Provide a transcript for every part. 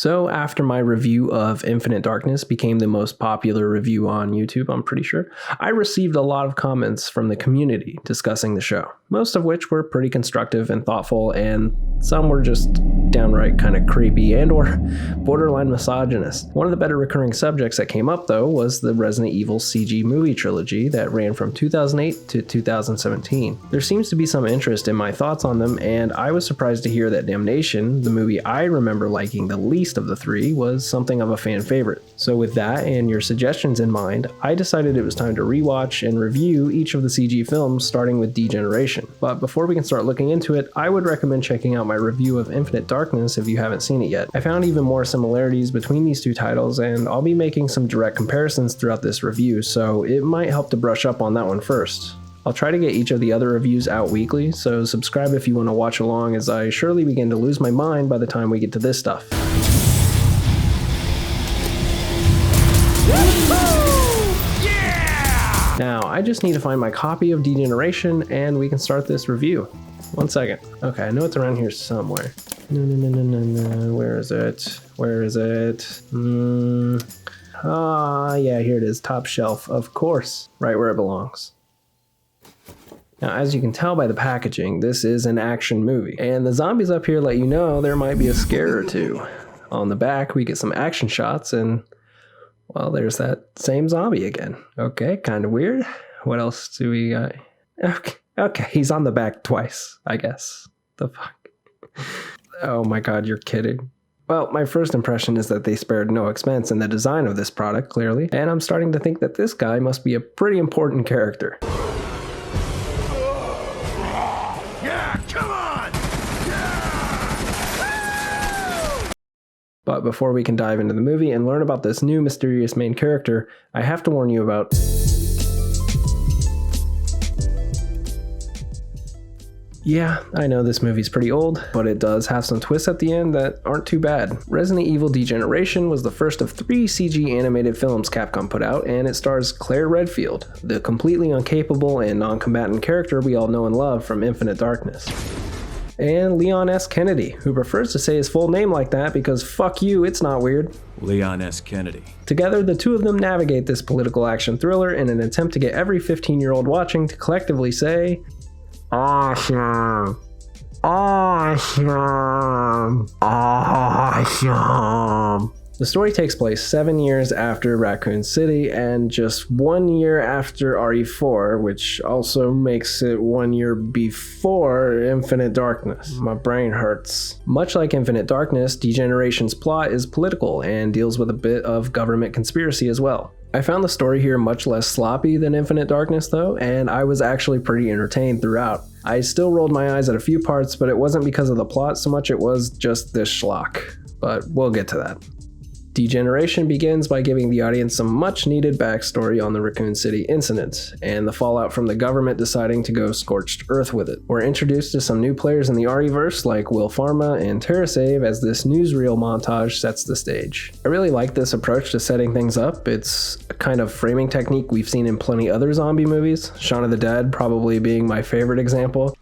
So after my review of Infinite Darkness became the most popular review on YouTube, I'm pretty sure, I received a lot of comments from the community discussing the show, most of which were pretty constructive and thoughtful, and some were just downright kind of creepy and or borderline misogynist. One of the better recurring subjects that came up though was the Resident Evil CG movie trilogy that ran from 2008 to 2017. There seems to be some interest in my thoughts on them, and I was surprised to hear that Damnation, the movie I remember liking the least of the three, was something of a fan favorite. So with that and your suggestions in mind, I decided it was time to rewatch and review each of the CG films starting with Degeneration. But before we can start looking into it, I would recommend checking out my review of Infinite Darkness if you haven't seen it yet. I found even more similarities between these two titles, and I'll be making some direct comparisons throughout this review, so it might help to brush up on that one first. I'll try to get each of the other reviews out weekly, so subscribe if you want to watch along, as I surely begin to lose my mind by the time we get to this stuff. Now, I just need to find my copy of Degeneration and we can start this review. One second. Okay, I know it's around here somewhere. No. Where is it? Where is it? Yeah, here it is. Top shelf, of course. Right where it belongs. Now, as you can tell by the packaging, this is an action movie. And the zombies up here let you know there might be a scare or two. On the back, we get some action shots and... well, there's that same zombie again. Okay, kind of weird. What else do we got? Okay, he's on the back twice, I guess. The fuck? Oh my god, you're kidding. Well, my first impression is that they spared no expense in the design of this product, clearly, and I'm starting to think that this guy must be a pretty important character. Yeah, come on! But before we can dive into the movie and learn about this new mysterious main character, I have to warn you about... yeah, I know this movie's pretty old, but it does have some twists at the end that aren't too bad. Resident Evil Degeneration was the first of 3 CG animated films Capcom put out, and it stars Claire Redfield, the completely incapable and non-combatant character we all know and love from Infinite Darkness. And Leon S. Kennedy, who prefers to say his full name like that because fuck you, it's not weird. Leon S. Kennedy. Together, the two of them navigate this political action thriller in an attempt to get every 15-year-old watching to collectively say, awesome, awesome, awesome. The story takes place 7 years after Raccoon City and just 1 year after RE4, which also makes it 1 year before Infinite Darkness. My brain hurts. Much like Infinite Darkness, Degeneration's plot is political and deals with a bit of government conspiracy as well. I found the story here much less sloppy than Infinite Darkness though, and I was actually pretty entertained throughout. I still rolled my eyes at a few parts, but it wasn't because of the plot so much, it was just this schlock. But we'll get to that. Degeneration begins by giving the audience some much needed backstory on the Raccoon City incident, and the fallout from the government deciding to go scorched earth with it. We're introduced to some new players in the RE-verse like Will Pharma and TerraSave as this newsreel montage sets the stage. I really like this approach to setting things up. It's a kind of framing technique we've seen in plenty other zombie movies, Shaun of the Dead probably being my favorite example.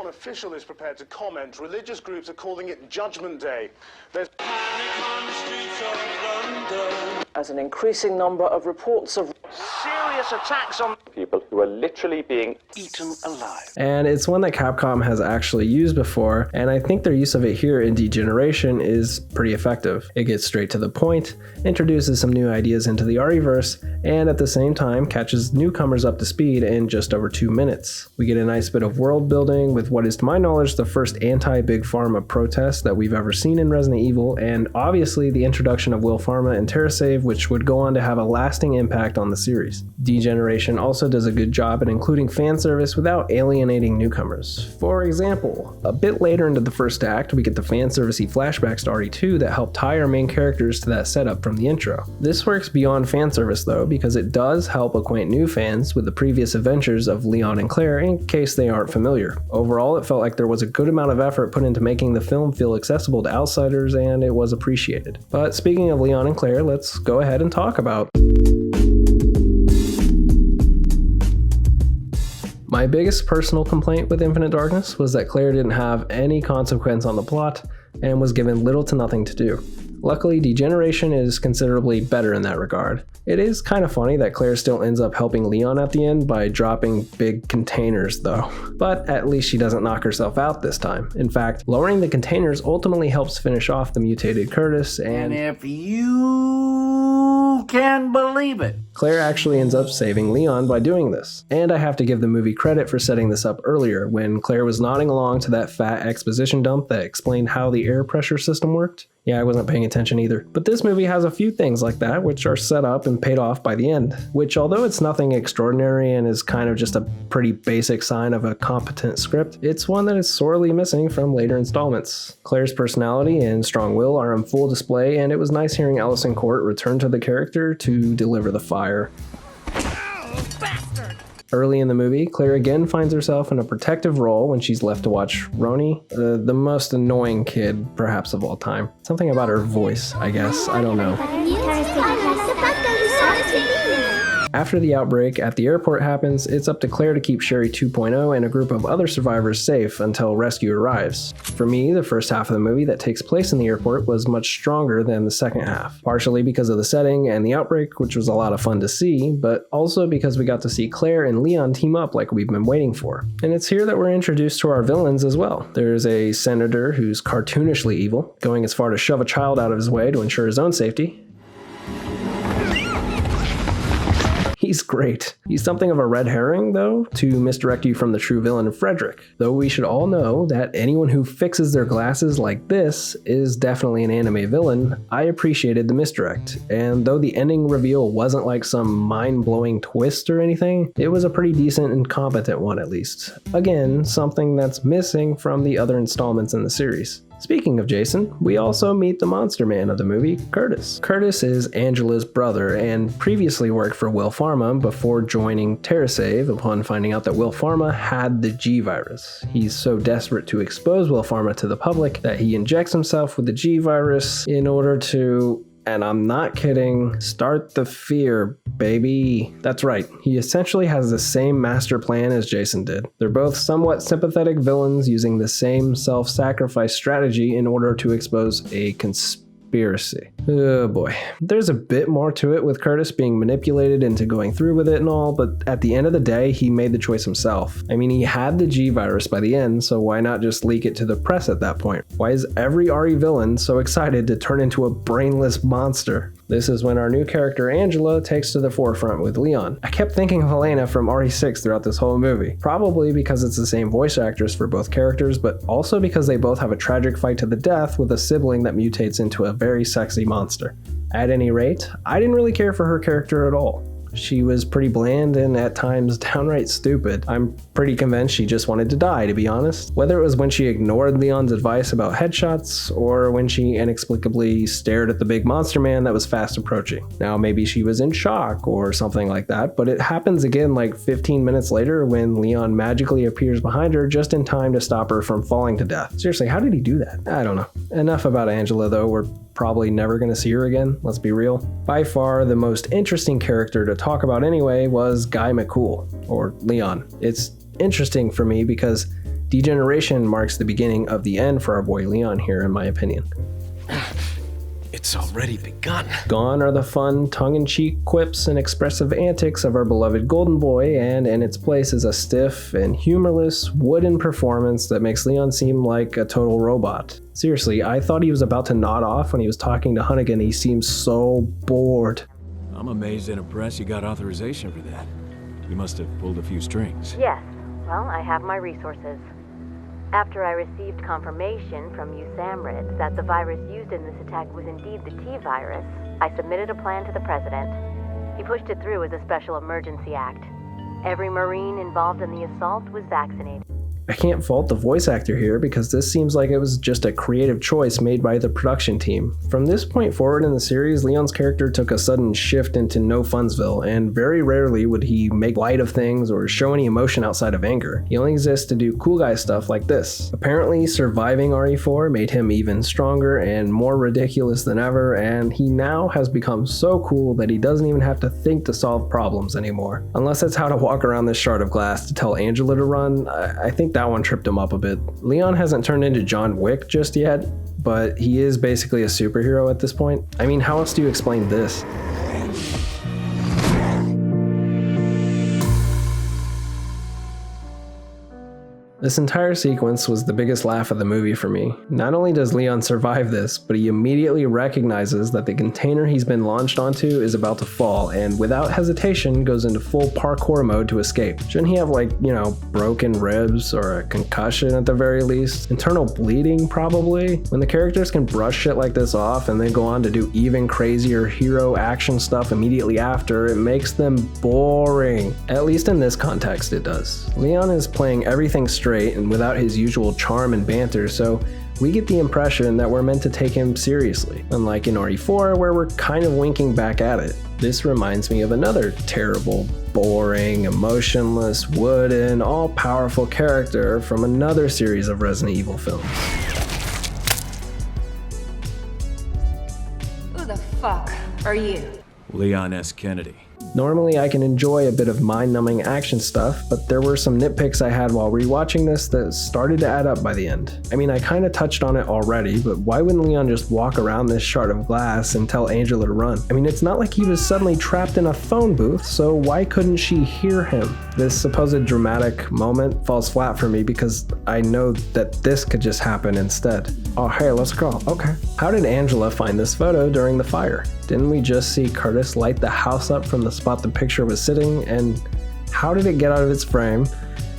Official is prepared to comment. Religious groups are calling it Judgment Day. There's panic on the streets of London as an increasing number of reports of serious attacks on people who are literally being eaten alive. And it's one that Capcom has actually used before, and I think their use of it here in Degeneration is pretty effective. It gets straight to the point, introduces some new ideas into the RE-verse, and at the same time catches newcomers up to speed in just over 2 minutes. We get a nice bit of world building with what is to my knowledge the first anti-Big Pharma protest that we've ever seen in Resident Evil, and obviously the introduction of Will Pharma and TerraSave, which would go on to have a lasting impact on the series. Degeneration also does a good job at including fan service without alienating newcomers. For example, a bit later into the first act, we get the fan servicey flashbacks to RE2 that help tie our main characters to that setup from the intro. This works beyond fan service though, because it does help acquaint new fans with the previous adventures of Leon and Claire in case they aren't familiar. Overall, it felt like there was a good amount of effort put into making the film feel accessible to outsiders, and it was appreciated. But speaking of Leon and Claire, let's go ahead and talk about... My biggest personal complaint with Infinite Darkness was that Claire didn't have any consequence on the plot, and was given little to nothing to do. Luckily, Degeneration is considerably better in that regard. It is kind of funny that Claire still ends up helping Leon at the end by dropping big containers though. But at least she doesn't knock herself out this time. In fact, lowering the containers ultimately helps finish off the mutated Curtis, and if you can believe it, Claire actually ends up saving Leon by doing this. And I have to give the movie credit for setting this up earlier when Claire was nodding along to that fat exposition dump that explained how the air pressure system worked. Yeah, I wasn't paying attention either. But this movie has a few things like that which are set up and paid off by the end, which although it's nothing extraordinary and is kind of just a pretty basic sign of a competent script, it's one that is sorely missing from later installments. Claire's personality and strong will are on full display, and it was nice hearing Allison Court return to the character to deliver the fire. Early in the movie, Claire again finds herself in a protective role when she's left to watch Roni, the most annoying kid perhaps of all time. Something about her voice, I guess. I don't know. After the outbreak at the airport happens, it's up to Claire to keep Sherry 2.0 and a group of other survivors safe until rescue arrives. For me, the first half of the movie that takes place in the airport was much stronger than the second half, partially because of the setting and the outbreak, which was a lot of fun to see, but also because we got to see Claire and Leon team up like we've been waiting for. And it's here that we're introduced to our villains as well. There's a senator who's cartoonishly evil, going as far to shove a child out of his way to ensure his own safety. He's great. He's something of a red herring, though, to misdirect you from the true villain, Frederick. Though we should all know that anyone who fixes their glasses like this is definitely an anime villain, I appreciated the misdirect. And though the ending reveal wasn't like some mind-blowing twist or anything, it was a pretty decent and competent one at least. Again, something that's missing from the other installments in the series. Speaking of Jason, we also meet the monster man of the movie, Curtis. Curtis is Angela's brother and previously worked for Will Pharma before joining TerraSave upon finding out that Will Pharma had the G virus. He's so desperate to expose Will Pharma to the public that he injects himself with the G virus in order to, and I'm not kidding, start the fear, baby. That's right, he essentially has the same master plan as Jason did. They're both somewhat sympathetic villains using the same self-sacrifice strategy in order to expose a conspiracy. Oh boy. There's a bit more to it with Curtis being manipulated into going through with it and all, but at the end of the day, he made the choice himself. I mean, he had the G virus by the end, so why not just leak it to the press at that point? Why is every RE villain so excited to turn into a brainless monster? This is when our new character Angela takes to the forefront with Leon. I kept thinking of Helena from RE6 throughout this whole movie, probably because it's the same voice actress for both characters, but also because they both have a tragic fight to the death with a sibling that mutates into a very sexy monster. At any rate, I didn't really care for her character at all. She was pretty bland and at times downright stupid. I'm pretty convinced she just wanted to die, to be honest. Whether it was when she ignored Leon's advice about headshots, or when she inexplicably stared at the big monster man that was fast approaching. Now maybe she was in shock or something like that, but it happens again like 15 minutes later when Leon magically appears behind her just in time to stop her from falling to death. Seriously, how did he do that? I don't know. Enough about Angela though, we're probably never gonna see her again, let's be real. By far the most interesting character to talk about anyway was Guy McCool, or Leon. It's interesting for me because Degeneration marks the beginning of the end for our boy Leon here, in my opinion. It's already begun. Gone are the fun, tongue-in-cheek quips and expressive antics of our beloved Golden Boy, and in its place is a stiff and humorless wooden performance that makes Leon seem like a total robot. Seriously, I thought he was about to nod off when he was talking to Hunnigan. He seemed so bored. I'm amazed and impressed you got authorization for that. You must have pulled a few strings. Yes. Well, I have my resources. After I received confirmation from USAMRIID that the virus used in this attack was indeed the T virus, I submitted a plan to the president. He pushed it through as a special emergency act. Every Marine involved in the assault was vaccinated. I can't fault the voice actor here because this seems like it was just a creative choice made by the production team. From this point forward in the series, Leon's character took a sudden shift into no funsville, and very rarely would he make light of things or show any emotion outside of anger. He only exists to do cool guy stuff like this. Apparently, surviving RE4 made him even stronger and more ridiculous than ever, and he now has become so cool that he doesn't even have to think to solve problems anymore. Unless it's how to walk around this shard of glass to tell Angela to run, I think that one tripped him up a bit. Leon hasn't turned into John Wick just yet, but he is basically a superhero at this point. I mean, how else do you explain this? This entire sequence was the biggest laugh of the movie for me. Not only does Leon survive this, but he immediately recognizes that the container he's been launched onto is about to fall, and without hesitation goes into full parkour mode to escape. Shouldn't he have broken ribs or a concussion at the very least? Internal bleeding probably? When the characters can brush shit like this off and then go on to do even crazier hero action stuff immediately after, it makes them boring. At least in this context it does. Leon is playing everything straight and without his usual charm and banter, so we get the impression that we're meant to take him seriously, unlike in RE4 where we're kind of winking back at it. This reminds me of another terrible, boring, emotionless, wooden, all-powerful character from another series of Resident Evil films. Who the fuck are you? Leon S. Kennedy. Normally I can enjoy a bit of mind-numbing action stuff, but there were some nitpicks I had while rewatching this that started to add up by the end. I mean, I kinda touched on it already, but why wouldn't Leon just walk around this shard of glass and tell Angela to run? I mean, it's not like he was suddenly trapped in a phone booth, so why couldn't she hear him? This supposed dramatic moment falls flat for me because I know that this could just happen instead. Oh hey, let's go. Okay. How did Angela find this photo during the fire? Didn't we just see Curtis light the house up from the spot the picture was sitting, and how did it get out of its frame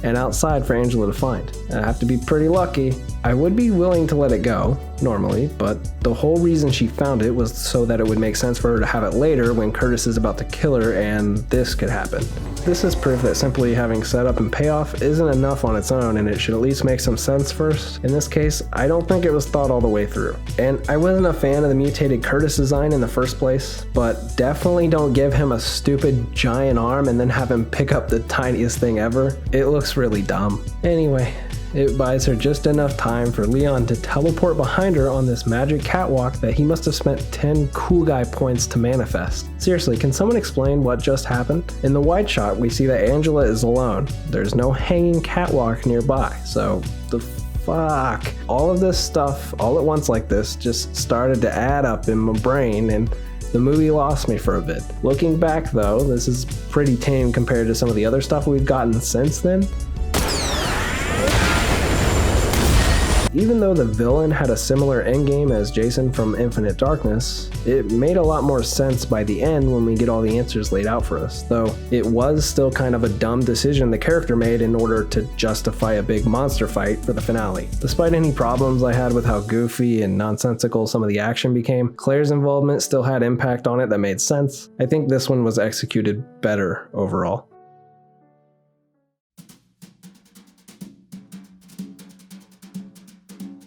and outside for Angela to find? I have to be pretty lucky. I would be willing to let it go, normally, but the whole reason she found it was so that it would make sense for her to have it later when Curtis is about to kill her and this could happen. This is proof that simply having setup and payoff isn't enough on its own, and it should at least make some sense first. In this case, I don't think it was thought all the way through. And I wasn't a fan of the mutated Curtis design in the first place, but definitely don't give him a stupid giant arm and then have him pick up the tiniest thing ever. It looks really dumb. Anyway, it buys her just enough time for Leon to teleport behind her on this magic catwalk that he must have spent 10 cool guy points to manifest. Seriously, can someone explain what just happened? In the wide shot, we see that Angela is alone. There's no hanging catwalk nearby, so the fuck? All of this stuff all at once like this just started to add up in my brain, and the movie lost me for a bit. Looking back though, this is pretty tame compared to some of the other stuff we've gotten since then. Even though the villain had a similar endgame as Jason from Infinite Darkness, it made a lot more sense by the end when we get all the answers laid out for us, though it was still kind of a dumb decision the character made in order to justify a big monster fight for the finale. Despite any problems I had with how goofy and nonsensical some of the action became, Claire's involvement still had impact on it that made sense. I think this one was executed better overall.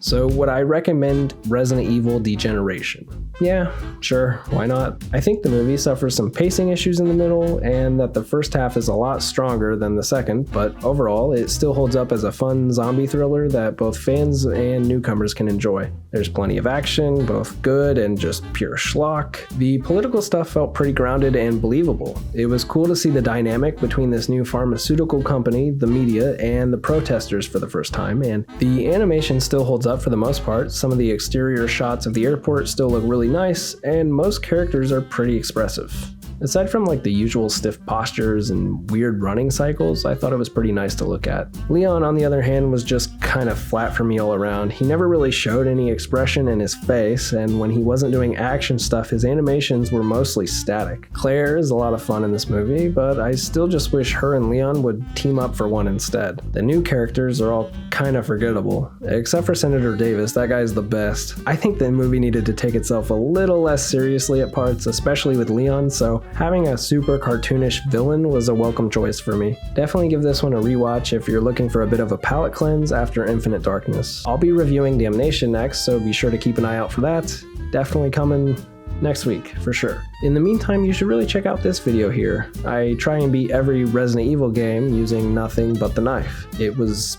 So would I recommend Resident Evil Degeneration? Yeah, sure, why not? I think the movie suffers some pacing issues in the middle, and that the first half is a lot stronger than the second, but overall, it still holds up as a fun zombie thriller that both fans and newcomers can enjoy. There's plenty of action, both good and just pure schlock. The political stuff felt pretty grounded and believable. It was cool to see the dynamic between this new pharmaceutical company, the media, and the protesters for the first time, and the animation still holds up for the most part. Some of the exterior shots of the airport still look really nice, and most characters are pretty expressive. Aside from like the usual stiff postures and weird running cycles, I thought it was pretty nice to look at. Leon, on the other hand, was just kind of flat for me all around. He never really showed any expression in his face, and when he wasn't doing action stuff, his animations were mostly static. Claire is a lot of fun in this movie, but I still just wish her and Leon would team up for one instead. The new characters are all kind of forgettable, except for Senator Davis. That guy's the best. I think the movie needed to take itself a little less seriously at parts, especially with Leon, so having a super cartoonish villain was a welcome choice for me. Definitely give this one a rewatch if you're looking for a bit of a palate cleanse after Infinite Darkness. I'll be reviewing Damnation next, so be sure to keep an eye out for that. Definitely coming next week, for sure. In the meantime, you should really check out this video here. I try and beat every Resident Evil game using nothing but the knife. It was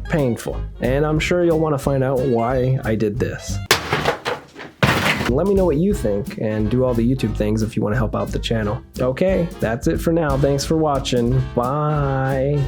painful, and I'm sure you'll want to find out why I did this. Let me know what you think, and do all the YouTube things if you want to help out the channel. Okay, that's it for now. Thanks for watching. Bye.